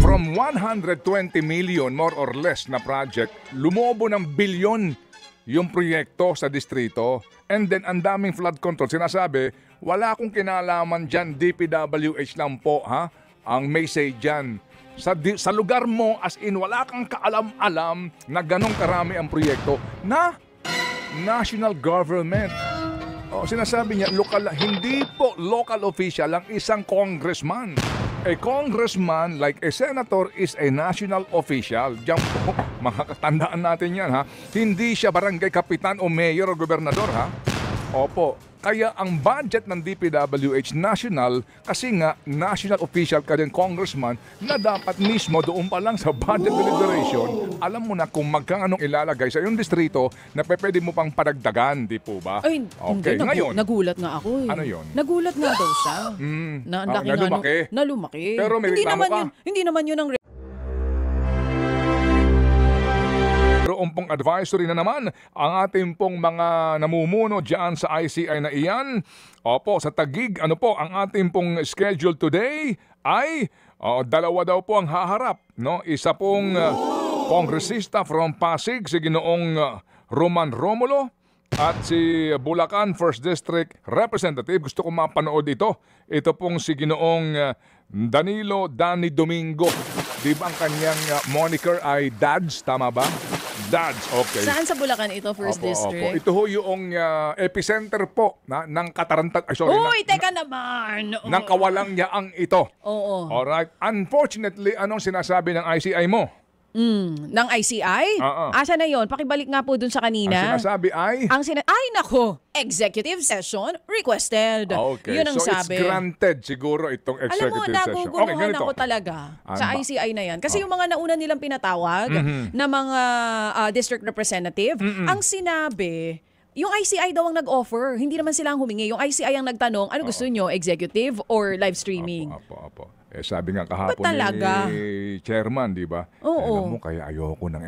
From 120 million more or less na project, lumobo ng bilyon yung proyekto sa distrito. And then ang daming flood control. Sinasabi, wala akong kinalaman dyan, DPWH lang po, ha? Ang may say dyan. Sa lugar mo, as in, wala kang kaalam-alam na ganong karami ang proyekto na national government. Sinasabi niya, hindi po local official ang isang congressman. A congressman, like a senator, is a national official. Diyan po, makakatandaan natin yan, ha? Hindi siya barangay kapitan o mayor o gobernador, ha? Opo. Kaya ang budget ng DPWH national, kasi nga national official ka din congressman, na dapat mismo doon pa lang sa budget deliberation, alam mo na kung magkano ilalagay sa iyong distrito na pwede mo pang padagdagan, di po ba? Ay, okay. Hindi, Ngayon, nagulat nga ako eh. Ano yun? Nagulat nga daw siya. Na lumaki? Na lumaki. Pero may reklamo ka? Hindi naman yun ang Pong advisory na naman ang ating pong mga namumuno dyan sa ICI na iyan. Opo, sa Taguig, ang ating pong schedule today ay dalawa daw po ang haharap. No? Isa pong kongresista from Pasig, si Ginoong Roman Romulo, at si Bulacan 1st District Representative. Gusto ko mapanood ito. Ito pong si Ginoong Danilo Danny Domingo. Di ba ang kanyang moniker ay Dads? Tama ba? Dads, okay. Saan sa Bulacan ito, 1st District? Ito ho yung epicenter po ng katarantag. Teka naman! Ng kawalang yaang ito. Oo. Alright. Unfortunately, anong sinasabi ng ICI mo? Ng ICI? Asa na yon? Pakibalik nga po dun sa kanina. Ang sinasabi ay? Ay, nako! Executive session requested. Okay. Yun ang so sabi. it's granted siguro itong executive session. Naguguluhan ako talaga sa ICI na yan. Kasi yung mga nauna nilang pinatawag na mga district representative, ang sinabi, yung ICI daw ang nag-offer. Hindi naman sila ang humingi. Yung ICI ang nagtanong, ano gusto nyo? Executive or live streaming? Apo. Sabi nga kahapon ni chairman, di ba? Oo. Alam mo, kaya ayoko ng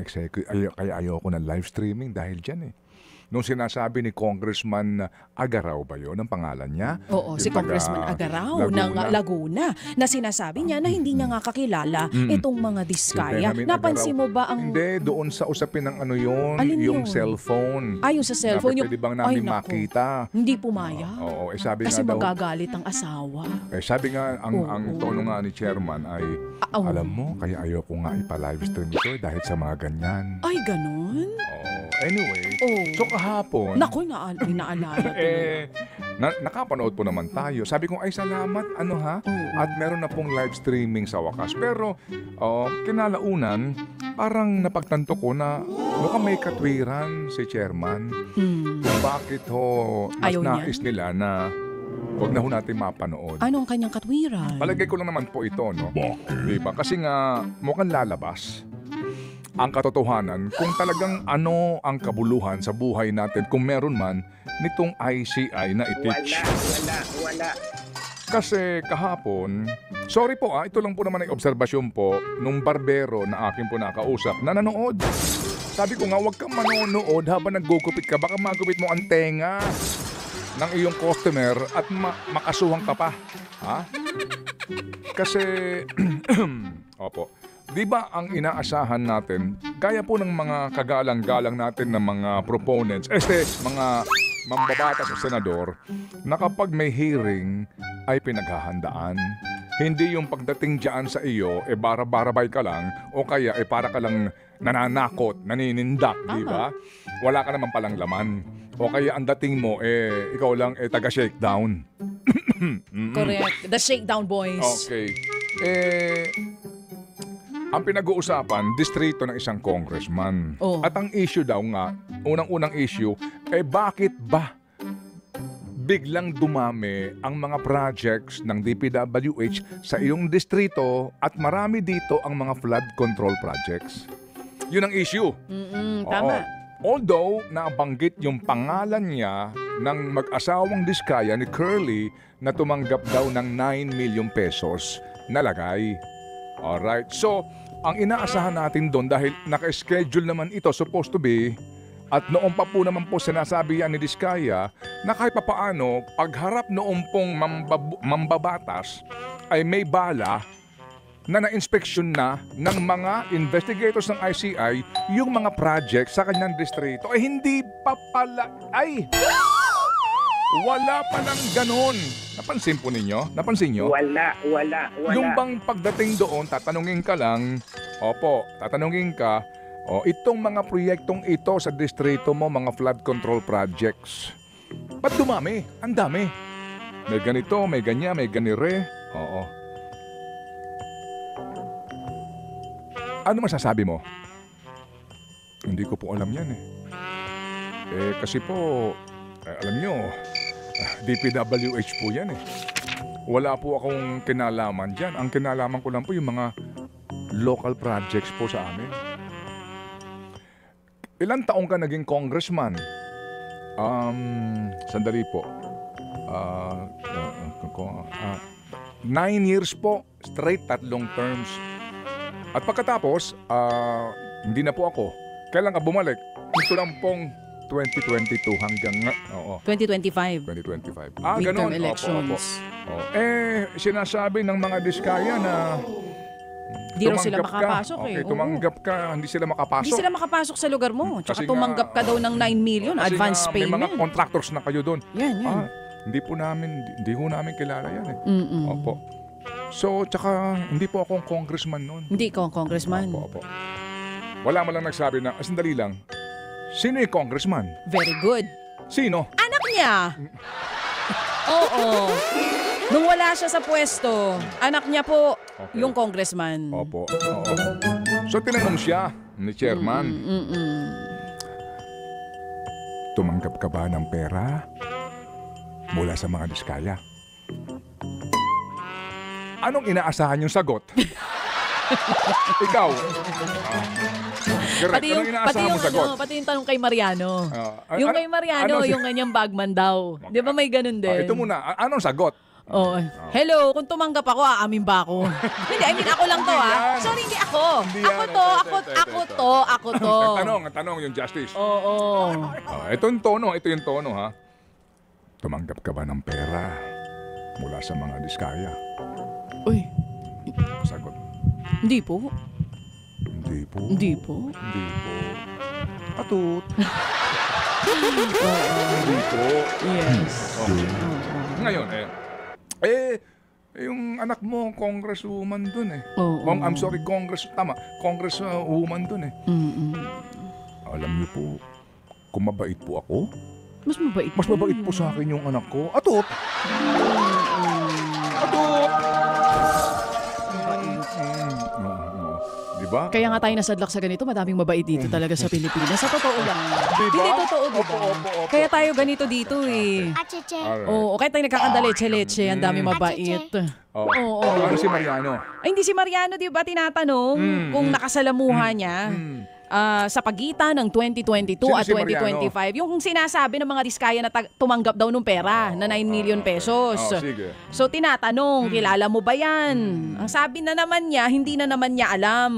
kaya ayoko ng live streaming dahil dyan eh. Nung sinasabi ni Congressman Agaraw ba yun, ang pangalan niya? Oo, si Congressman Agaraw ng Laguna na sinasabi niya na hindi niya nga kakilala itong mga diskaya. Napansin mo ba ang... Hindi, doon sa usapin ng yung cellphone. Yung sa cellphone. Pwede bang namin makita? Hindi pumaya. Oo, sabi kasi nga daw... magagalit ang asawa. Sabi nga, ang tono nga ni chairman ay, alam mo, kaya ayoko nga ipa-live stream ito dahil sa mga ganyan. Ay, ganun? Anyway, so kahapon... Naku, naalala. Nakapanood po naman tayo. Sabi ko, ay salamat, at meron na pong live streaming sa wakas. Pero, kinalaunan, parang napagtanto ko na mukhang may katwiran si chairman. Kung bakit nais nila na huwag na natin mapanood. Anong kanyang katwiran? Palagay ko lang naman po ito, no? Diba? Kasi nga, mukhang lalabas ang katotohanan kung talagang ano ang kabuluhan sa buhay natin kung meron man nitong ICI na i-teach. Wala. Kasi kahapon, sorry po ito lang po naman ay obserbasyon po nung barbero na akin po nakausap na nanood. Sabi ko nga, huwag kang manonood habang naggugupit ka, baka magupit mo ang tenga ng iyong customer at makasuhan ka pa. Ha? Kasi, opo, di ba ang inaasahan natin, gaya po ng mga kagalang-galang natin ng mga proponents, mga mambabatas o senador, na kapag may hearing ay pinaghahandaan. Hindi yung pagdating dyan sa iyo, bara-barabay ka lang, o kaya para ka lang nananakot, naninindak, di ba? Wala ka naman palang laman. O kaya ang dating mo, ikaw lang, taga-shakedown. Correct. The shakedown boys. Okay. Ang pinag-uusapan, distrito ng isang congressman. At ang issue daw nga, unang-unang issue, bakit ba biglang dumami ang mga projects ng DPWH sa iyong distrito at marami dito ang mga flood control projects? Yun ang issue. Tama. Although, nabanggit yung pangalan niya ng mag-asawang diskaya ni Curly na tumanggap daw ng 9 million pesos na lagay. Alright, so ang inaasahan natin doon dahil naka-schedule naman ito supposed to be at noong pa po naman po sinasabi yan ni Diskaya na kahit papaano pagharap noong pong mambabatas ay may bala na na-inspeksyon na ng mga investigators ng ICI yung mga project sa kanyang distrito. Eh hindi pa pala, ay! Wala palang ganon. Napansin po ninyo? Napansin nyo? Wala. Yung bang pagdating doon, tatanungin ka lang, opo, tatanungin ka, itong mga proyektong ito sa distrito mo, mga flood control projects, ba't dumami? Ang dami. May ganito, may ganyan, may ganire. Oo. Ano masasabi mo? Hindi ko po alam yan eh. Kasi po, alam nyo, DPWH po yan eh. Wala po akong kinalaman dyan. Ang kinalaman ko lang po yung mga local projects po sa amin. Ilang taong ka naging congressman? Sandali po. 9 years po. Straight, 3 terms. At pagkatapos, hindi na po ako. Kailan ka bumalik? Ito lang pong 2022 hanggang 2025. 2025. Midterm Ganun. elections. Opo. Sinasabi ng mga diskaya na Hindi raw sila makapasok okay, eh. tumanggap ka, hindi sila makapasok. Hindi sila makapasok sa lugar mo. Tsaka Kasi tumanggap ka daw ng 9 million Kasi advance nga, may mga payment. contractors na kayo doon. Yan. Hindi ho namin kilala yan eh. Opo. So, tsaka hindi po akong congressman noon. Hindi ko congressman. Opo. Wala man lang nagsabi na, sandali lang, sino yung congressman? Very good. Sino? Anak niya. Oo. Nung wala siya sa pwesto, anak niya po yung congressman. Opo. Oo. So, tinanong siya ni chairman, tumanggap ka ba ng pera mula sa mga diskaya? Anong inaasahan yung sagot? Ikaw. Correct. Anong inaasahan mong sagot? Pati yung tanong kay Mariano. Yung kay Mariano, yung kanyang bagman daw. Di ba may ganun din? Ito muna, anong sagot? Hello, kung tumanggap ako, aamin ba ako? Hindi, I mean, ako lang to ha. Sorry, hindi ako. Ako to. Ang tanong yung justice. Oo. Ito yung tono ha. Tumanggap ka ba ng pera mula sa mga diskaya? Uy, Sagot. hindi po. Hindi po. Hindi po. Hindi po. Atut. Hindi po. Yes. Okay. Ngayon, yung anak mo, congresswoman dun eh. I'm sorry, congresswoman dun eh. Alam niyo po, kung mabait po ako, Mas mabait. mas mabait po sa akin yung anak ko. Atut! Diba? Kaya nga tayo nasadlak sa ganito, madaming mabait dito talaga sa Pilipinas. Sa totoo lang. Diba? Hindi totoo, diba? Opo. Kaya tayo ganito dito eh. Alright. Oo, kaya tayo nagkakandaleche-leche. Ang dami mabait. Oo. Ano si Mariano? Ay, hindi si Mariano, di ba, tinatanong kung nakasalamuha niya sa pagitan ng 2022 Sino at si Mariano? 2025. Yung sinasabi ng mga diskaya na tumanggap daw ng pera na 9 million pesos. Sige. So, tinatanong, kilala mo ba yan? Ang sabi na naman niya, hindi na naman niya alam.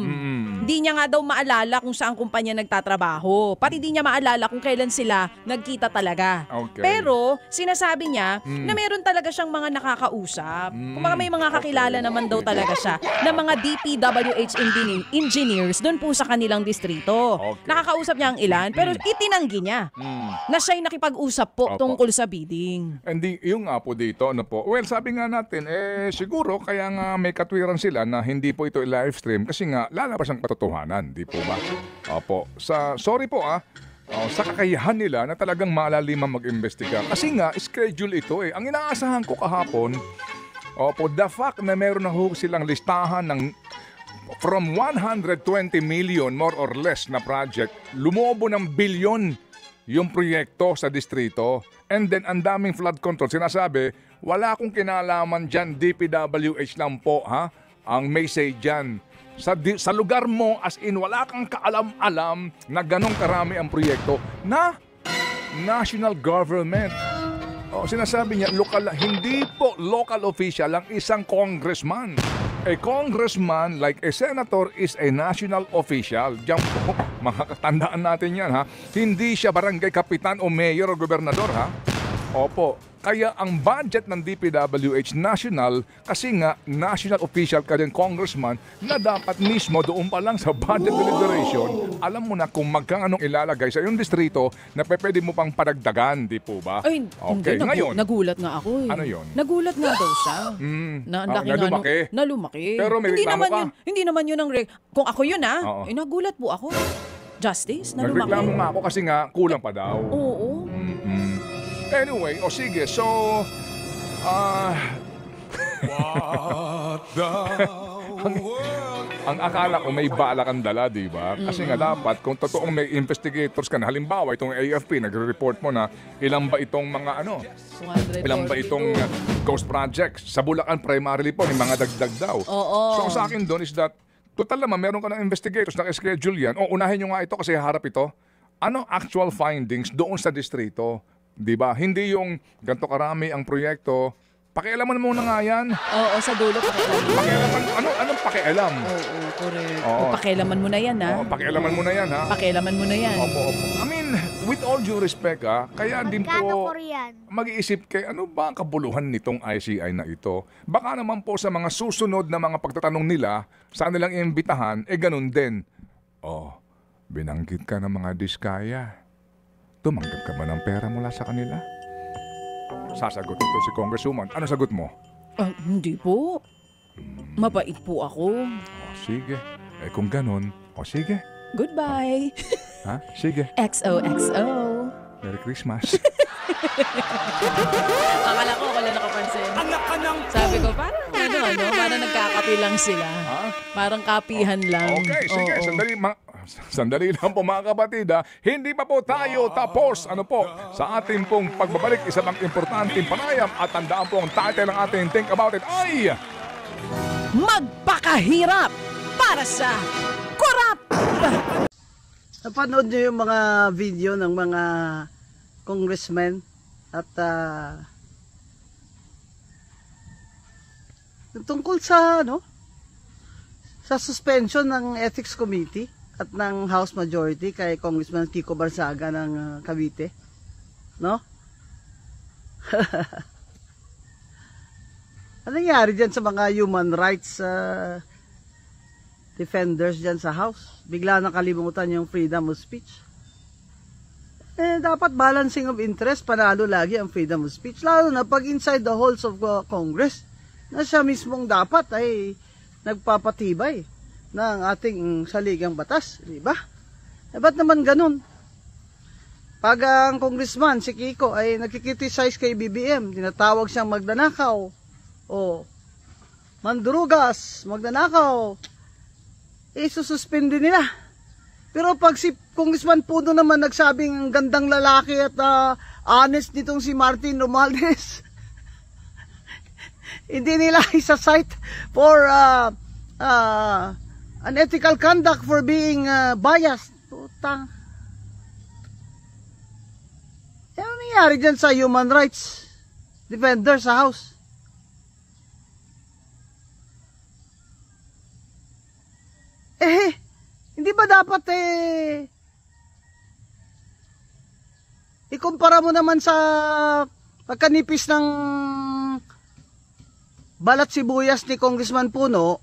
Hindi niya nga daw maalala kung saan kumpanya nagtatrabaho. Pati di niya maalala kung kailan sila nagkita talaga. Okay. Pero, sinasabi niya na meron talaga siyang mga nakakausap. Kung may mga kakilala naman daw talaga siya na mga DPWH engineers doon po sa kanilang distrito. Okay. Nakakausap niya ang ilan, pero itinanggi niya na siya'y nakipag-usap po Opo. tungkol sa bidding. Hindi, yung nga po dito, ano po, well, sabi nga natin, siguro kaya nga may katwiran sila na hindi po ito live stream kasi nga lalabas ang katotohanan, di po ba? Opo. Sorry po sa kakayahan nila na talagang malaliman mag-imbestiga. Kasi nga, schedule ito eh. Ang inaasahan ko kahapon, the fact na meron na silang listahan ng from 120 million more or less na project, lumobo ng bilyon yung proyekto sa distrito. And then, ang daming flood control. Sinasabi, wala akong kinalaman dyan, DPWH lang po, ha? Ang may say dyan. Sa lugar mo, as in, wala kang kaalam-alam na ganong karami ang proyekto na national government. Sinasabi niya, hindi po local official ang isang congressman. A congressman, like a senator, is a national official. Diyan po, makakatandaan natin yan, ha? Hindi siya barangay kapitan o mayor o gobernador, ha? Opo. Kaya ang budget ng DPWH national, kasi nga national official ka din, congressman, na dapat mismo doon pa lang sa budget deliberation, alam mo na kung magkano ilalagay sa iyong distrito na pwede mo pang padagdagan, di po ba? Ay, okay, hindi, ngayon. Nagulat nga ako eh. Ano yun? Nagulat nga daw siya. Nalumaki? Nalumaki. Pero may reklamo ka? Hindi naman yun ang kung ako yun nagulat po ako. Justice, nalumaki. Nagreklamo nga ako kasi nga kulang pa daw. Oo. Anyway, sige, so, ang akala ko may bala kang dala, di ba? Kasi nga dapat, kung totoong may investigators ka na, halimbawa itong AFP, nagre-report mo na ilan ba itong mga ilan ba itong ghost projects. Sa Bulacan, primarily po, may mga dagdag daw. Oo. So sa akin doon is that, total naman, meron ka ng investigators na schedule yan. O, unahin nyo nga ito kasi harap ito. Ano actual findings doon sa distrito? Diba? Hindi yung ganito karami ang proyekto. Pakialaman mo na nga yan. Oo, sa dulo pakialaman. Anong pakialam? Oo, correct. O, pakialaman mo na yan, ha? Oo, pakialaman mo na yan, ha? Pakialaman mo na yan. Opo. I mean, with all due respect, kaya din po mag-iisip kayo, ano ba ang kabuluhan nitong ICI na ito? Baka naman po sa mga susunod na mga pagtatanong nila, saan nilang iimbitahan, ganun din. Binanggit ka ng mga diskaya. Tumanggap ka ba ng pera mula sa kanila? Sasagot ito si Congresswoman. Ano sagot mo? Hindi po. Mabait po ako. Sige. Kung ganun, sige. Goodbye. Ha? Sige. XOXO. Merry Christmas. Akala ko wala nakapansin. Sabi ko, parang nagkakapi lang sila. Parang kapihan lang. Okay, sige. Sandali lang po mga kapatid. Hindi pa po tayo tapos sa ating pong pagbabalik. Isa pang importanteng panayam at tandaan po ang title ng ating Think About It ay Magpakahirap para sa Korap! Napanood niyo yung mga video ng mga congressmen at tungkol sa sa suspension ng Ethics Committee at ng House Majority kay Congressman Kiko Barsaga ng Cavite, no? Ano nangyari dyan sa mga human rights defenders dyan sa House? Bigla nakalimutan yung freedom of speech. Dapat balancing of interest, panalo lagi ang freedom of speech. Lalo na pag inside the halls of Congress, na siya mismong dapat ay nagpapatibay ng ating saligang batas, di ba? Ba't naman ganun? Pag ang congressman, si Kiko, ay nagkikriticize kay BBM, tinatawag siyang magdanakaw, o mandurugas, magnanakaw, isususpindi nila. Pero pag si Congressman Puno naman nagsabing gandang lalaki at honest nitong si Martin Romualdez, hindi nila isa-cite for unethical conduct for being biased. Putang. Ano nangyari dyan sa human rights defender sa House? Hindi ba dapat ikumpara mo naman sa pagkanipis ng balat sibuyas ni Congressman Puno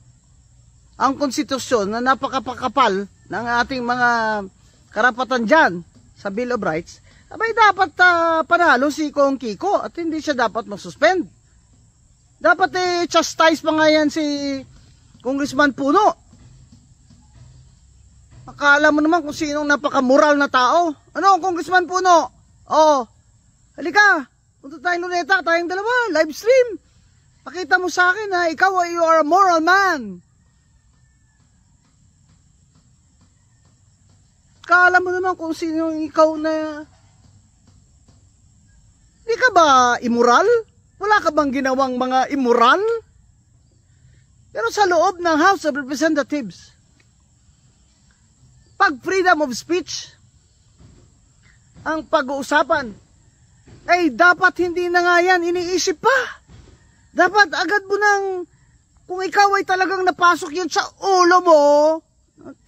ang konstitusyon na napakapakapal ng ating mga karapatan dyan sa Bill of Rights, abay dapat panalo si Kong Kiko at hindi siya dapat masuspend. Dapat chastise pa nga yan si Congressman Puno. Akala mo naman kung sinong napakamoral na tao. Ano, Congressman Puno? Halika, punta tayong Luneta, tayong dalawa, live stream. Pakita mo sa akin na ikaw you are a moral man. Akala mo naman kung sino ikaw na... Hindi ka ba immoral? Wala ka bang ginawang mga immoral? Pero sa loob ng House of Representatives, pag freedom of speech ang pag-uusapan, ay dapat hindi na nga yan iniisip pa. Dapat agad mo nang, kung ikaw ay talagang napasok yun sa ulo mo,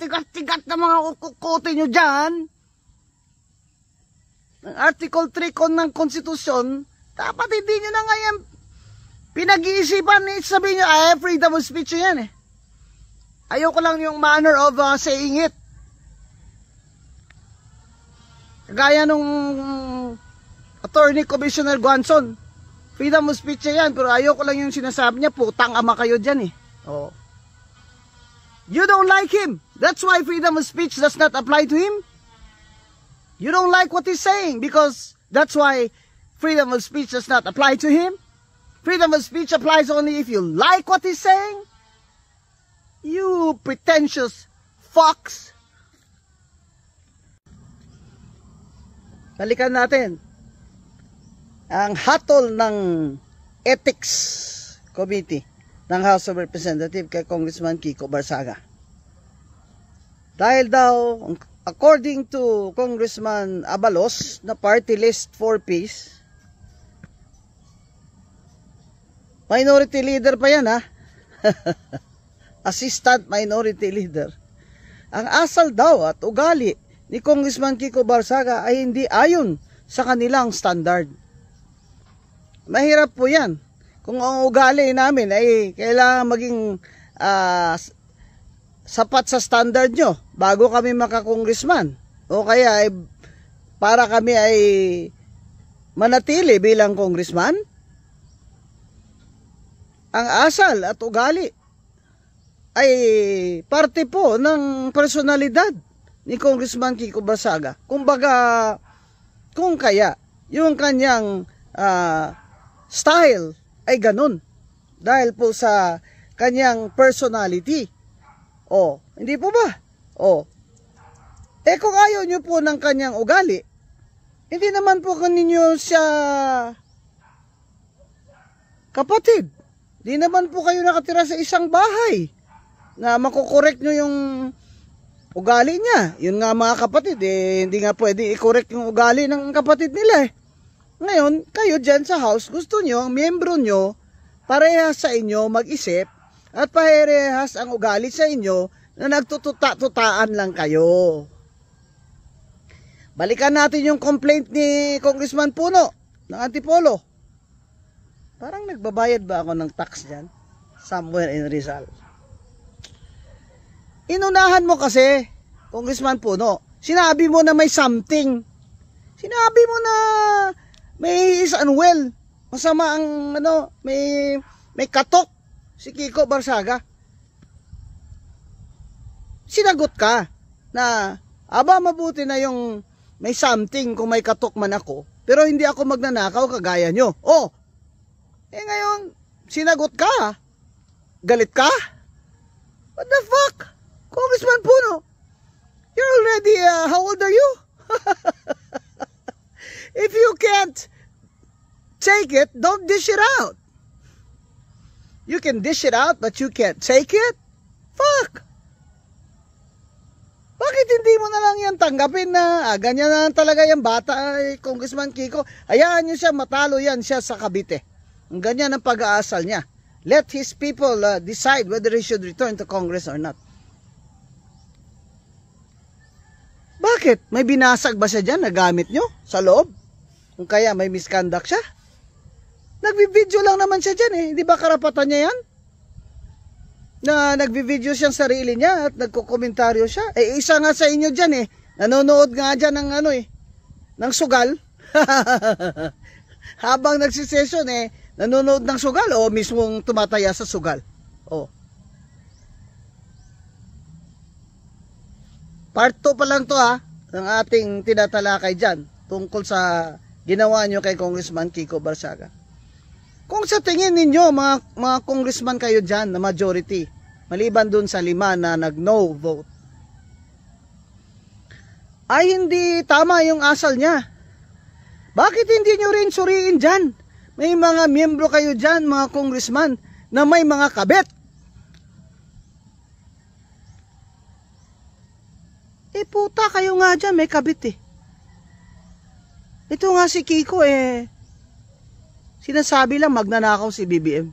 tigat-tigat na mga kukote nyo dyan, ng Article 3 ng Konstitusyon, Dapat hindi nyo na ngayon pinag-iisipan eh, sabihin nyo, freedom of speech yan eh. Ayoko lang yung manner of saying it. Gaya nung Attorney Commissioner Guanzon, freedom of speech yan, pero ayoko lang yung sinasabi niya, putang ama kayo dyan eh. Oh. You don't like him. That's why freedom of speech does not apply to him. You don't like what he's saying because that's why freedom of speech does not apply to him. Freedom of speech applies only if you like what he's saying. You pretentious fox. Balikan natin ang hatol ng Ethics Committee ng House of Representatives kay Congressman Kiko Barsaga. Dahil daw, according to Congressman Abalos, na party list 4Ps, minority leader pa yan ha. Assistant minority leader. Ang asal daw at ugali ni Congressman Kiko Barsaga ay hindi ayon sa kanilang standard. Mahirap po yan. Kung ang ugali namin ay kailangan maging sapat sa standard nyo bago kami makakongressman. O kaya ay para kami ay manatili bilang congressman. Ang asal at ugali ay parte po ng personalidad ni Congressman Kiko Barsaga. Kumbaga, kung kaya, yung kanyang style ay ganun. Dahil po sa kanyang personality. O, hindi po ba? O, kung ayaw nyo po ng kanyang ugali, hindi naman po kaninyo siya kapatid. Di naman po kayo nakatira sa isang bahay na makukorek nyo yung ugali niya. Yun nga mga kapatid, hindi nga pwede i-correct yung ugali ng kapatid nila eh. Ngayon, kayo dyan sa house, gusto nyo, ang miyembro nyo, parehas sa inyo mag-isip at parehas ang ugali sa inyo na nagtututa-tutaan lang kayo. Balikan natin yung complaint ni Congressman Puno ng Antipolo. Parang nagbabayad ba ako ng tax dyan? Somewhere in Rizal. Inunahan mo kasi, Congressman Puno. Sinabi mo na may something. Sinabi mo na may is unwell. Masama ang may katok si Kiko Barsaga. Sinagot ka na mabuti na yung may something kung may katok man ako. Pero hindi ako magnanakaw kagaya nyo. Oh! Ngayon, sinagot ka. Galit ka? What the fuck? Congressman Puno, you're already, how old are you? If you can't take it, don't dish it out. You can dish it out, but you can't take it? Fuck! Bakit hindi mo na lang yan tanggapin na ganyan na talaga yung bata, Congressman Kiko? Hayaan nyo siya, matalo yan siya sa Cavite. Ang ganyan ang pag-aasal niya. Let his people decide whether he should return to Congress or not. Bakit? May binasag ba siya dyan na gamit nyo sa loob? Kung kaya may misconduct siya? Nagbi-video lang naman siya dyan eh. Hindi ba karapatan niya yan? Na nagbi-video siyang sarili niya at nagko-komentaryo siya. Isa nga sa inyo dyan eh. Nanonood nga dyan ng ng sugal. Habang nagsisesyon eh, nanonood ng sugal o mismong tumataya sa sugal. Oh. Part 2 pa lang to ng ating tinatalakay dyan tungkol sa ginawa nyo kay Congressman Kiko Barsaga. Kung sa tingin ninyo mga congressman kayo dyan na majority, maliban dun sa 5 na nag-no vote, ay hindi tama yung asal niya. Bakit hindi nyo rin suriin dyan? May mga miyembro kayo dyan, mga congressman, na may mga kabit. Puta kayo nga dyan, may kabit eh. Ito nga si Kiko sinasabi lang magnanakaw si BBM.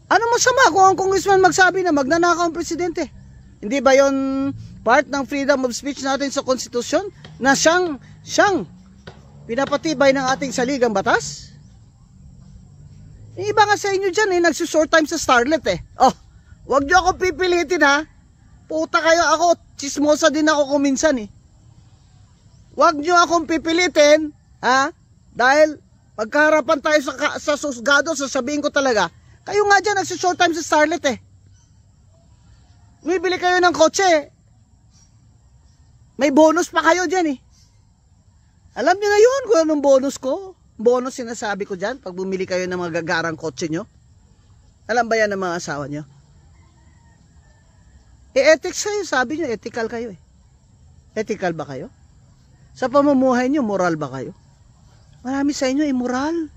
Ano masama kung ang congressman magsabi na magnanakaw ang presidente? Hindi ba yon part ng freedom of speech natin sa konstitusyon? Na siyang pinapatibay ng ating saligang batas? Yung iba nga sa inyo dyan nagsushort time sa Starlet Oh, wag nyo ako pipilitin ha. Puta kayo, ako, chismosa din ako kuminsan Wag nyo akong pipilitin ha. Dahil pagkaharapan tayo sa susgado, sasabihin ko talaga, kayo nga dyan nagsushort time sa Starlet Bumibili kayo ng kotse. May bonus pa kayo dyan Alam nyo na yun kung anong bonus ko. Bonus sinasabi ko dyan pag bumili kayo ng mga gagarang kotse nyo. Alam ba yan ng mga asawa nyo? Ethics kayo, sabi nyo, ethical kayo Ethical ba kayo? Sa pamumuhay nyo, moral ba kayo? Marami sa inyo immoral.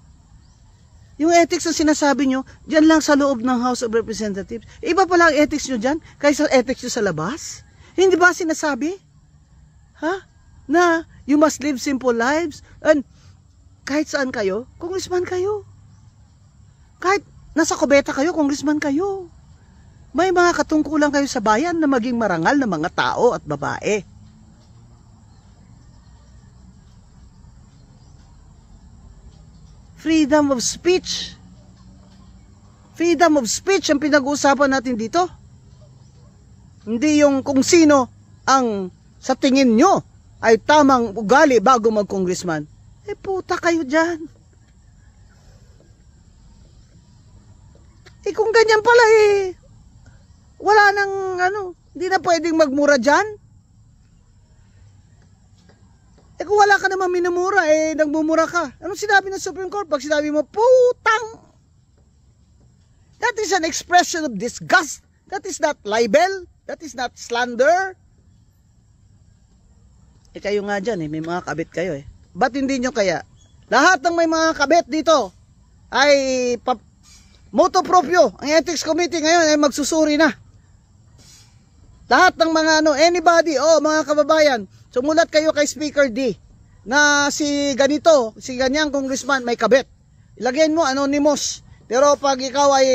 Yung ethics na sinasabi nyo, dyan lang sa loob ng House of Representatives. Iba pala ang ethics nyo dyan kaysa ethics nyo sa labas. Hindi ba sinasabi? Na you must live simple lives. And kahit saan kayo, congressman kayo. Kahit nasa kubeta kayo, congressman kayo. May mga katungkulan kayo sa bayan na maging marangal na mga tao at babae. Freedom of speech. Freedom of speech ang pinag-uusapan natin dito. Hindi yung kung sino ang sa tingin nyo ay tamang ugali bago mag-congressman. Puta kayo dyan. Kung ganyan pala wala nang hindi na pwedeng magmura dyan. Kung wala ka naman minumura, nagmumura ka. Anong sinabi ng Supreme Court? Pag sinabi mo, putang! That is an expression of disgust. That is not libel. That is not slander. Kayo nga dyan, may mga kabit kayo Ba't hindi nyo kaya? Lahat ng may mga kabit dito ay motu proprio. Ang Ethics Committee ngayon ay magsusuri na. Lahat ng mga anybody, mga kababayan, sumulat kayo kay Speaker D na si ganito, si ganyang congressman may kabit. Ilagyan mo anonymous. Pero pag ikaw ay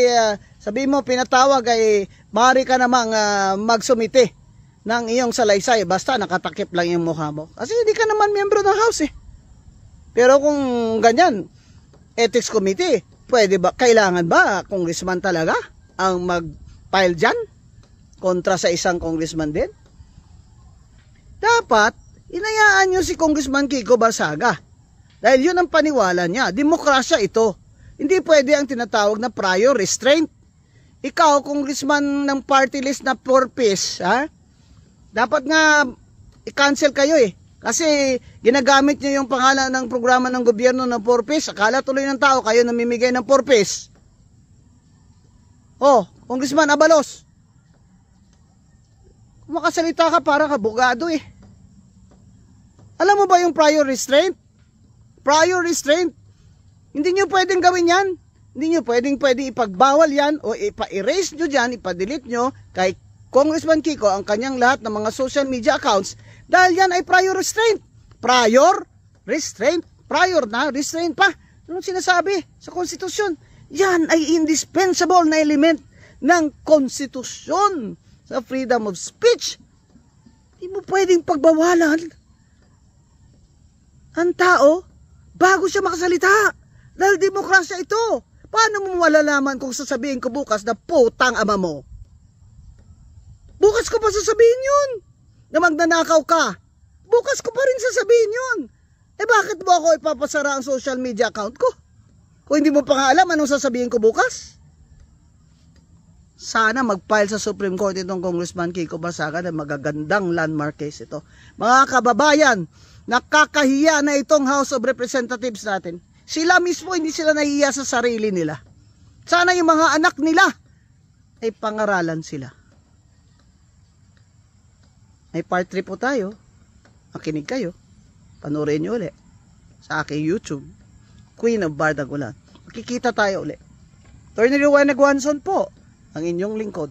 sabihin mo pinatawag ay maaari ka namang magsumite ng iyong salaysay basta nakatakip lang yung mukha mo. Kasi hindi ka naman miyembro ng House Pero kung ganyan, Ethics Committee, pwede ba, kailangan ba congressman talaga ang mag-file dyan kontra sa isang congressman din? Dapat, inayaan nyo si Congressman Kiko Barsaga. Dahil yun ang paniwala niya. Demokrasya ito. Hindi pwede ang tinatawag na prior restraint. Ikaw, congressman ng party list na purpose, dapat nga i-cancel kayo Kasi ginagamit nyo yung pangalan ng programa ng gobyerno ng purpose. Akala tuloy ng tao kayo namimigay ng purpose. Congressman Abalos. Makasalita ka para kabugado Alam mo ba yung prior restraint? Prior restraint. Hindi nyo pwedeng gawin yan. Hindi nyo pwedeng ipagbawal yan o ipa-erase nyo dyan, ipa-delete nyo kay Congressman Kiko ang kanyang lahat ng mga social media accounts dahil yan ay prior restraint. Prior restraint. Prior na, restraint pa. Anong sinasabi sa konstitusyon? Yan ay indispensable na element ng konstitusyon sa freedom of speech. Hindi mo pwedeng pagbawalan ang tao bago siya makasalita. Dahil demokrasya ito. Paano mo malalaman kung sasabihin ko bukas na putang ama mo? Bukas ko pa sasabihin yun. Na magnanakaw ka. Bukas ko pa rin sasabihin yun. Bakit mo ako ipapasara ang social media account ko? Kung hindi mo pa nga alam anong sasabihin ko bukas? Sana mag-file sa Supreme Court itong Congressman Kiko Barsaga na magagandang landmark case ito. Mga kababayan, nakakahiya na itong House of Representatives natin. Sila mismo hindi sila nahihiya sa sarili nila. Sana yung mga anak nila ay pangaralan sila. May part 3 po tayo. Makinig kayo. Panoorin nyo ulit sa aking YouTube, Queen of Bardagulan. Makikita tayo ulit. Attorney Rowan Neguanzon po, ang inyong lingkod.